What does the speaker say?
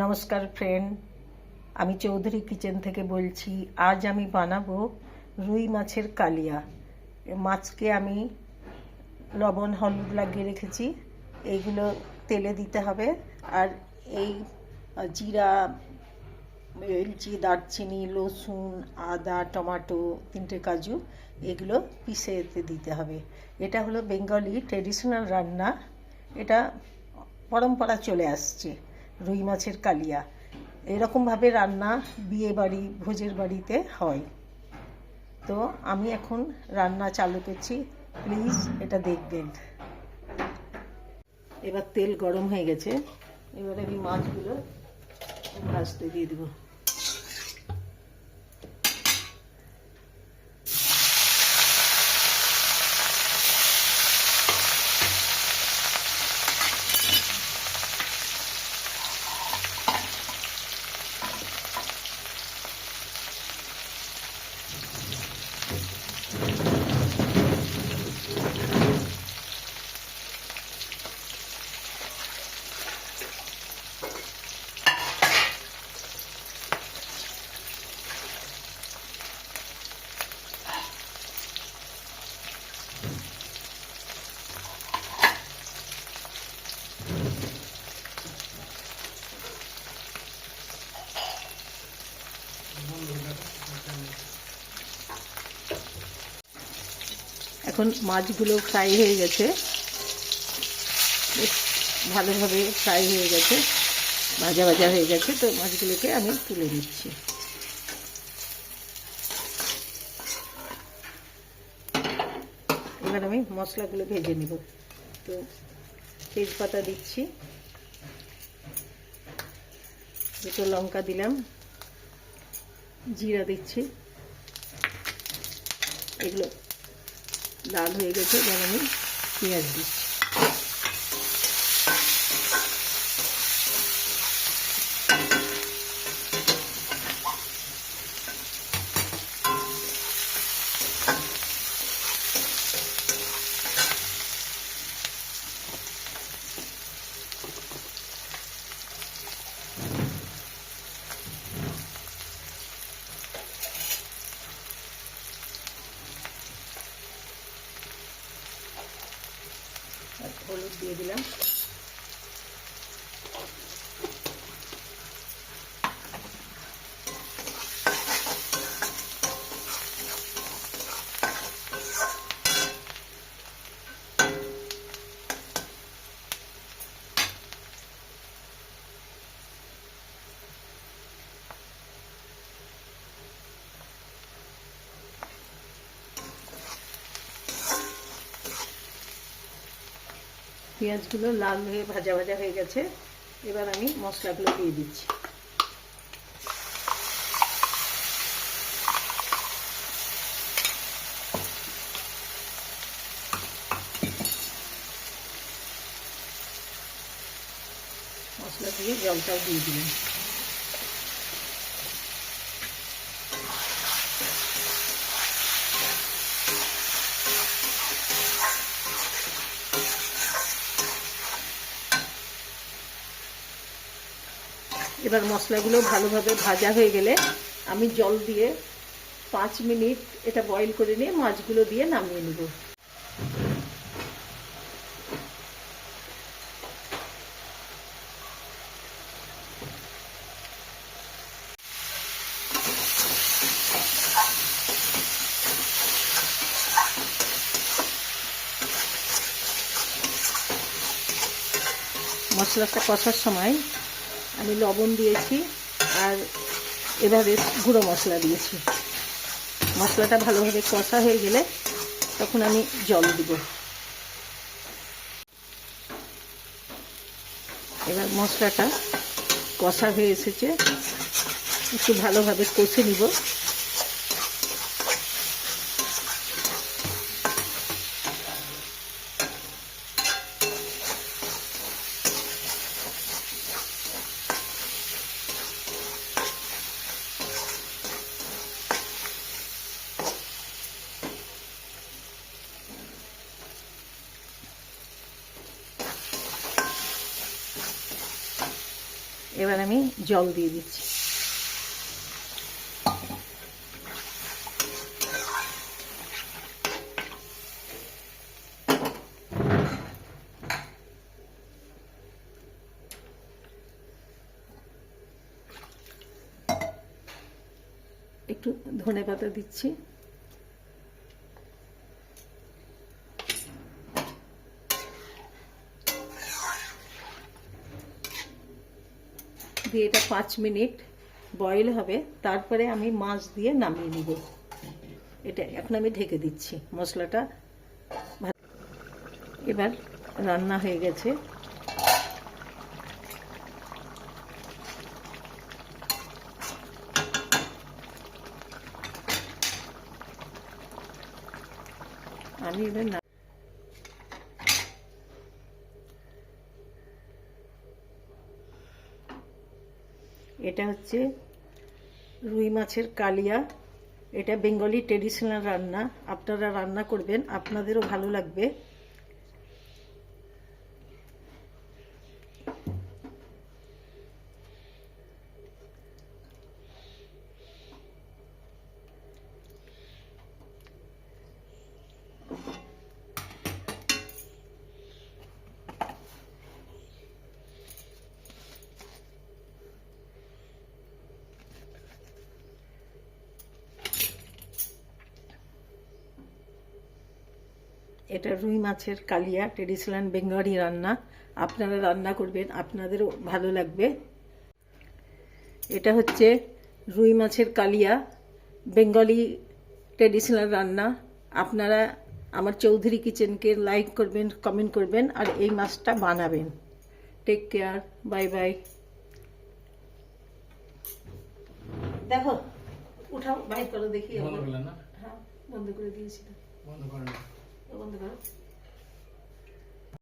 নমস্কার ফ্রেন্ড, আমি চৌধুরী কিচেন থেকে বলছি। আজ আমি বানাবো রুই মাছের কালিয়া। মাছকে আমি লবণ হলুদ লাগিয়ে রেখেছি, এইগুলো তেলে দিতে হবে। আর এই জিরা, এলচি, দারচিনি, রসুন, আদা, টমেটো, 3টে কাজু, এগুলো পিষে এতে দিতে হবে। এটা হলো বেঙ্গলি ট্রেডিশনাল রান্না, এটা পরম্পরা চলে আসছে। রুই মাছের কালিয়া এরকমভাবে রান্না বিয়ে বাড়ি, ভোজের বাড়িতে হয়। তো আমি এখন রান্না চালু করছি, প্লিজ এটা দেখবেন। এবার তেল গরম হয়ে গেছে, এবার আমি মাছগুলো ভাজতে দিয়ে দেবো। এখন মাছগুলো ফ্রাই হয়ে গেছে, বেশ ভালোভাবে ফ্রাই হয়ে গেছে, ভাজা ভাজা হয়ে গেছে। তো মাছগুলোকে আমি তুলে নিচ্ছি। এবার আমি মশলাগুলো ভেজে নিব। তো তেজপাতা দিচ্ছি, 2টো লঙ্কা দিলাম, জিরা দিচ্ছি। এগুলো লাল হয়ে গেছে, এবার আমি পেঁয়াজ দিচ্ছি। হলুদ দিয়ে দিলাম। পেঁয়াজগুলো লাল হয়ে ভাজা ভাজা হয়ে গেছে, এবার আমি মশলাগুলো দিয়ে দিচ্ছি। মশলা দিয়ে জলটাও দিয়ে দিলাম। এবার মশলাগুলো ভালোভাবে ভাজা হয়ে গেলে আমি জল দিয়ে 5 মিনিট এটা বয়েল করে নিয়ে মাছগুলো দিয়ে নামিয়ে নেব। মশলাটা কষার সময় আমি লবণ দিয়েছি আর এভাবে গুঁড়ো মশলা দিয়েছি। মশলাটা ভালোভাবে কষা হয়ে গেলে তখন আমি জল দিব। এবার মশলাটা কষা হয়ে এসেছে, একটু ভালোভাবে কষে নিব। এবার আমি জল দিয়ে দিচ্ছি। একটু ধনেপাতা দিচ্ছি। দিয়ে এটা 5 মিনিট বয়েল হবে, তারপরে আমি মাছ দিয়ে নামিয়ে নিব। এটা এখন আমি ঢেকে দিচ্ছি। মশলাটা এবার রান্না হয়ে গেছে। আমি এবার এটা হচ্ছে রুই মাছের কালিয়া। এটা বেঙ্গলি ট্রেডিশনাল রান্না। আপনারা রান্না করবেন, আপনাদেরও ভালো লাগবে। এটা রুই মাছের কালিয়া, ট্রেডিশনাল বেঙ্গলি রান্না। আপনারা রান্না করবেন, আপনাদেরও ভালো লাগবে। এটা হচ্ছে রুই মাছের কালিয়া, বেঙ্গলি ট্রেডিশনাল রান্না। আপনারা আমার চৌধুরী কিচেনকে লাইক করবেন, কমেন্ট করবেন, আর এই মাছটা বানাবেন। Take care, bye bye. দেখো, উঠাও, বাইর করো দেখি। হ্যাঁ, বন্ধ করে দিয়েছি।